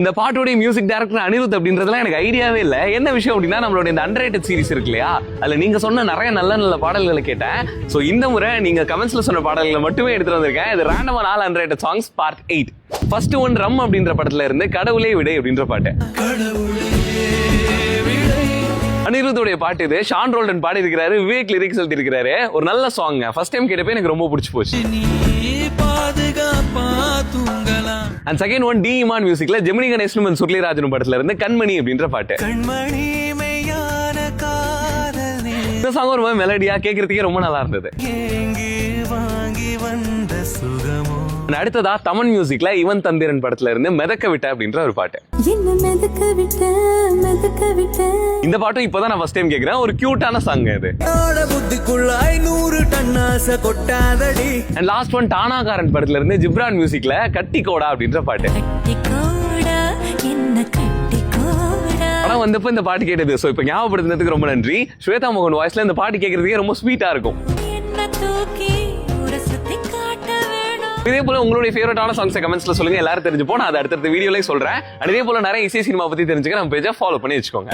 இந்த பாட்டோட music director Anirudh அப்படின்றதுலாம் எனக்கு ஐடியாவே இல்ல. என்ன விஷயம் அப்படின்னா, நம்மளோட இந்த அண்டர்ரேட்டட் சீரிஸ் இருக்கு இல்லையா, அதுல நீங்க சொன்ன நிறைய நல்ல நல்ல பாடல்களை கேட்டேன். சோ இந்த முறை நீங்க கமெண்ட்ஸ்ல சொன்ன பாடல்களை மட்டுமே எடுத்து வந்திருக்கேன். இது ரேண்டமா 4 underrated songs part 8. First one Rum அப்படின்ற படத்துல இருந்து கடவுளே விடை அப்படின்ற பாட்டு. அனிருத்தோடைய பாட்டு இது. ஷான் ரோல்டன் பாடி இருக்கிறாரு, விவேக் லிரிக்ஸ் எழுதி இருக்கிறாரு. ஒரு நல்ல சாங். ஃபர்ஸ்ட் டைம் கேட்டப்ப எனக்கு ரொம்ப பிடிச்சு போச்சு. And second one D Imman மியூசிக்ல ஜெமினி கணேசனும் சுர்லிராஜனும் படத்துல இருந்து கண்மணி அப்படின்ற பாட்டு. இந்த சாங் ஒரு மெலடியா கேட்கறதுக்கே ரொம்ப நல்லா இருந்தது. அடுத்ததா தமன் மியூசிக்ல இவன் தந்திரன் படத்துல இருந்து மெதக்க விட்ட அப்படின்ற ஒரு பாட்டு. இந்த பாட்டும் இப்பதான் நான் ஃபர்ஸ்ட் டைம் கேக்குறேன். ஒரு கியூட்டான சாங் இது. அண்ட் லாஸ்ட் ஒன் டானாகாரன் படத்துல இருந்து ஜிப்ரான் மியூசிக்ல கட்டி கோடா அப்படின்ற பாட்டு. படம் வந்தப்ப இந்த பாட்டு கேட்டது. சோ இப்ப ஞாபகப்படுத்தினதுக்கு ரொம்ப நன்றி. ஸ்வேதா மோகன் வாய்ஸ்ல இந்த பாட்டு கேட்கறதுக்கே ரொம்ப ஸ்வீட்டா இருக்கும். இதே போல உங்களுடைய ஃபேவரட்டான சாங்ஸ் கமெண்ட்ஸ்ல சொல்லுங்க. எல்லாரும் தெரிஞ்சுப்போம். நான் அதை அடுத்த வீடியோல சொல்றேன். அதே போல நிறைய இசை சினிமா பத்தி தெரிஞ்சுக்க நம்ம பேஜை ஃபாலோ பண்ணி வச்சுக்கோங்க.